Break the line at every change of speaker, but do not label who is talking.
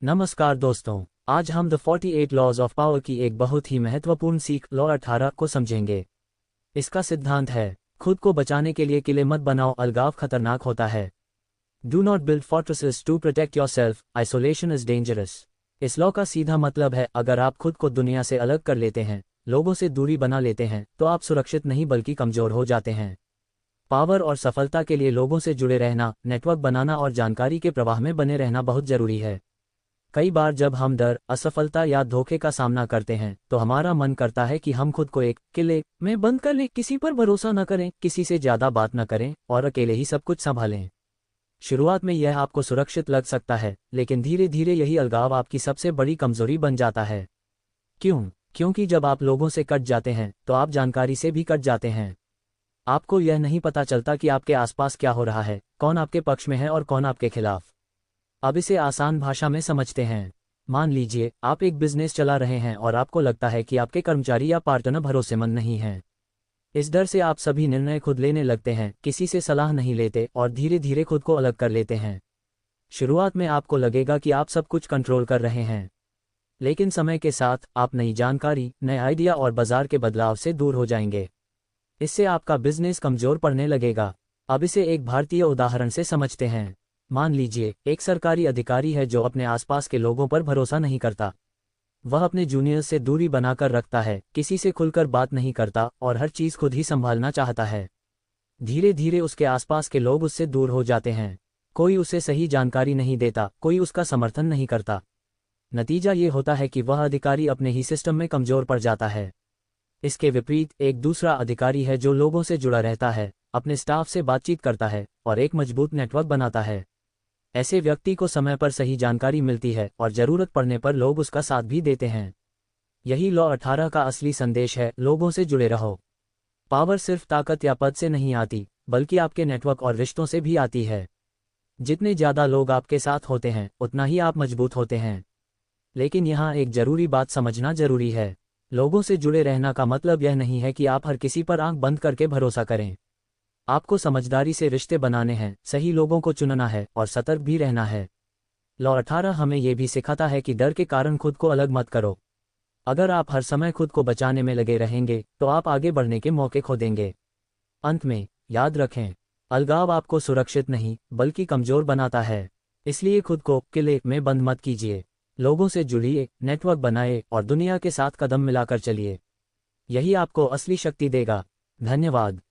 नमस्कार दोस्तों, आज हम द 48 लॉज ऑफ पावर की एक बहुत ही महत्वपूर्ण सीख लॉ 18 को समझेंगे। इसका सिद्धांत है, खुद को बचाने के लिए किले मत बनाओ, अलगाव खतरनाक होता है। Do not build fortresses to protect yourself, isolation is dangerous. इस लॉ का सीधा मतलब है, अगर आप खुद को दुनिया से अलग कर लेते हैं, लोगों से दूरी बना लेते हैं, तो आप सुरक्षित नहीं बल्कि कमजोर हो जाते हैं। पावर और सफलता के लिए लोगों से जुड़े रहना, नेटवर्क बनाना और जानकारी के प्रवाह में बने रहना बहुत जरूरी है। कई बार जब हम डर, असफलता या धोखे का सामना करते हैं तो हमारा मन करता है कि हम खुद को एक किले में बंद कर लें, किसी पर भरोसा न करें, किसी से ज्यादा बात न करें और अकेले ही सब कुछ संभालें। शुरुआत में यह आपको सुरक्षित लग सकता है, लेकिन धीरे धीरे यही अलगाव आपकी सबसे बड़ी कमजोरी बन जाता है। क्यों? क्योंकि जब आप लोगों से कट जाते हैं तो आप जानकारी से भी कट जाते हैं। आपको यह नहीं पता चलता कि आपके आसपास क्या हो रहा है, कौन आपके पक्ष में है और कौन आपके खिलाफ। अब इसे आसान भाषा में समझते हैं। मान लीजिए आप एक बिजनेस चला रहे हैं और आपको लगता है कि आपके कर्मचारी या पार्टनर भरोसेमंद नहीं हैं। इस डर से आप सभी निर्णय खुद लेने लगते हैं, किसी से सलाह नहीं लेते और धीरे धीरे खुद को अलग कर लेते हैं। शुरुआत में आपको लगेगा कि आप सब कुछ कंट्रोल कर रहे हैं, लेकिन समय के साथ आप नई जानकारी, नए आइडिया और बाजार के बदलाव से दूर हो जाएंगे। इससे आपका बिजनेस कमजोर पड़ने लगेगा। अब इसे एक भारतीय उदाहरण से समझते हैं। मान लीजिए एक सरकारी अधिकारी है जो अपने आसपास के लोगों पर भरोसा नहीं करता। वह अपने जूनियर्स से दूरी बनाकर रखता है, किसी से खुलकर बात नहीं करता और हर चीज खुद ही संभालना चाहता है। धीरे धीरे उसके आसपास के लोग उससे दूर हो जाते हैं। कोई उसे सही जानकारी नहीं देता, कोई उसका समर्थन नहीं करता। नतीजा ये होता है कि वह अधिकारी अपने ही सिस्टम में कमजोर पड़ जाता है। इसके विपरीत एक दूसरा अधिकारी है जो लोगों से जुड़ा रहता है, अपने स्टाफ से बातचीत करता है और एक मजबूत नेटवर्क बनाता है। ऐसे व्यक्ति को समय पर सही जानकारी मिलती है और जरूरत पड़ने पर लोग उसका साथ भी देते हैं। यही लॉ 18 का असली संदेश है, लोगों से जुड़े रहो। पावर सिर्फ ताकत या पद से नहीं आती, बल्कि आपके नेटवर्क और रिश्तों से भी आती है। जितने ज्यादा लोग आपके साथ होते हैं, उतना ही आप मजबूत होते हैं। लेकिन यहाँ एक जरूरी बात समझना जरूरी है। लोगों से जुड़े रहना का मतलब यह नहीं है कि आप हर किसी पर आंख बंद करके भरोसा करें। आपको समझदारी से रिश्ते बनाने हैं, सही लोगों को चुनना है और सतर्क भी रहना है। लॉ 18 हमें यह भी सिखाता है कि डर के कारण खुद को अलग मत करो। अगर आप हर समय खुद को बचाने में लगे रहेंगे तो आप आगे बढ़ने के मौके खो देंगे। अंत में याद रखें, अलगाव आपको सुरक्षित नहीं बल्कि कमजोर बनाता है। इसलिए खुद को किले में बंद मत कीजिए। लोगों से जुड़िए, नेटवर्क बनाए और दुनिया के साथ कदम मिलाकर चलिए। यही आपको असली शक्ति देगा। धन्यवाद।